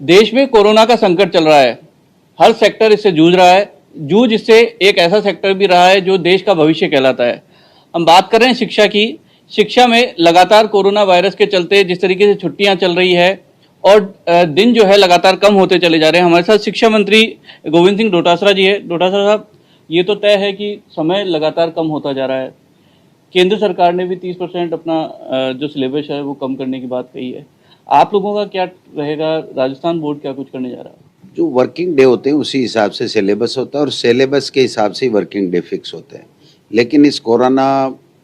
देश में कोरोना का संकट चल रहा है। हर सेक्टर इससे जूझ रहा है। जूझ इससे एक ऐसा सेक्टर भी रहा है जो देश का भविष्य कहलाता है। हम बात कर रहे हैं शिक्षा की। शिक्षा में लगातार कोरोना वायरस के चलते जिस तरीके से छुट्टियां चल रही है और दिन जो है लगातार कम होते चले जा रहे हैं। हमारे साथ शिक्षा मंत्री गोविंद सिंह डोटासरा जी है। डोटासरा साहब, ये तो तय है कि समय लगातार कम होता जा रहा है। केंद्र सरकार ने भी 30% अपना जो सिलेबस है वो कम करने की बात कही है। आप लोगों का क्या रहेगा? राजस्थान बोर्ड क्या कुछ करने जा रहा है? जो वर्किंग डे होते हैं उसी हिसाब से सिलेबस होता है और सिलेबस के हिसाब से ही वर्किंग डे फिक्स होते हैं। लेकिन इस कोरोना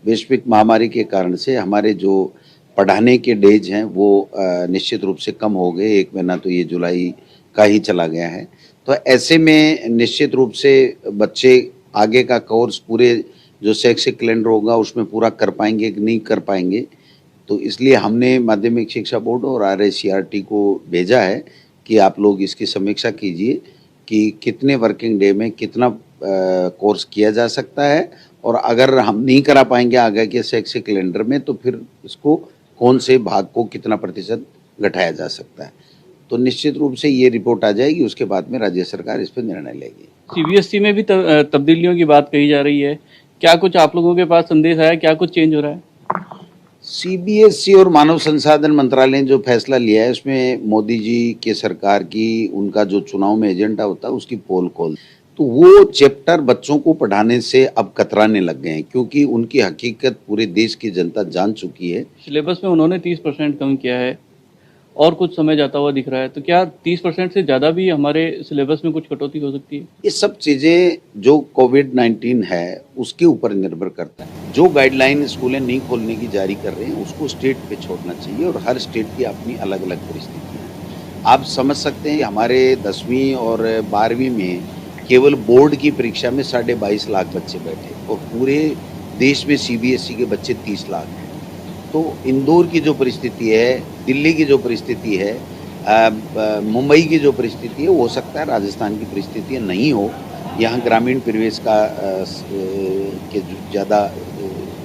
वैश्विक महामारी के कारण से हमारे जो पढ़ाने के डेज हैं वो निश्चित रूप से कम हो गए। 1 महीना तो ये जुलाई का ही चला गया है। तो ऐसे में निश्चित रूप से बच्चे आगे का कोर्स पूरे जो शैक्षिक कैलेंडर होगा उसमें पूरा कर पाएंगे कि नहीं कर पाएंगे। तो इसलिए हमने माध्यमिक शिक्षा बोर्ड और RICRT को भेजा है कि आप लोग इसकी समीक्षा कीजिए कि कितने वर्किंग डे में कितना कोर्स किया जा सकता है और अगर हम नहीं करा पाएंगे आगे के शैक्षिक कैलेंडर में तो फिर इसको कौन से भाग को कितना प्रतिशत घटाया जा सकता है। तो निश्चित रूप से ये रिपोर्ट आ जाएगी, उसके बाद में राज्य सरकार इस पर निर्णय लेगी। CBSE में भी तब्दीलियों की बात कही जा रही है। क्या कुछ आप लोगों के पास संदेश आया? क्या कुछ चेंज हो रहा है? CBSE और मानव संसाधन मंत्रालय ने जो फैसला लिया है उसमें मोदी जी के सरकार की उनका जो चुनाव में एजेंडा होता है उसकी पोल खोल, तो वो चैप्टर बच्चों को पढ़ाने से अब कतराने लग गए हैं क्योंकि उनकी हकीकत पूरे देश की जनता जान चुकी है। सिलेबस में उन्होंने 30% कम किया है और कुछ समय जाता हुआ दिख रहा है। तो क्या 30% से ज़्यादा भी हमारे सिलेबस में कुछ कटौती हो सकती है? ये सब चीजें जो कोविड-19 है उसके ऊपर निर्भर करता है। जो गाइडलाइन स्कूलें नहीं खोलने की जारी कर रहे हैं उसको स्टेट पे छोड़ना चाहिए और हर स्टेट की अपनी अलग-अलग परिस्थिति है। आप समझ सकते हैं हमारे 10वीं और 12वीं में केवल बोर्ड की परीक्षा में 22.5 लाख बच्चे बैठे और पूरे देश में CBSE के बच्चे 30 लाख हैं। तो इंदौर की जो परिस्थिति है, दिल्ली की जो परिस्थिति है, मुंबई की जो परिस्थिति है, हो सकता है राजस्थान की परिस्थितियाँ नहीं हो। यहाँ ग्रामीण परिवेश का के ज़्यादा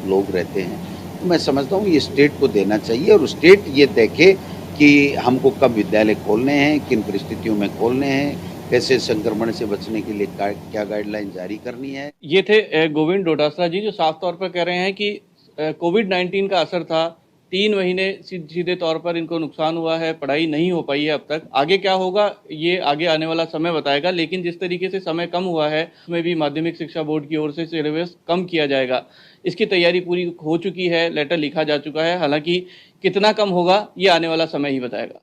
लोग रहते हैं। तो मैं समझता हूँ ये स्टेट को देना चाहिए और स्टेट ये देखे कि हमको कब विद्यालय खोलने हैं, किन परिस्थितियों में खोलने हैं, कैसे संक्रमण से बचने के लिए क्या गाइडलाइन जारी करनी है। ये थे गोविंद डोटासरा जी, जो साफ तौर पर कह रहे हैं कि कोविड-19 का असर था। 3 महीने सीधे तौर पर इनको नुकसान हुआ है, पढ़ाई नहीं हो पाई है अब तक। आगे क्या होगा ये आगे आने वाला समय बताएगा, लेकिन जिस तरीके से समय कम हुआ है उसमें भी माध्यमिक शिक्षा बोर्ड की ओर से सिलेबस कम किया जाएगा। इसकी तैयारी पूरी हो चुकी है, लेटर लिखा जा चुका है। हालांकि कितना कम होगा ये आने वाला समय ही बताएगा।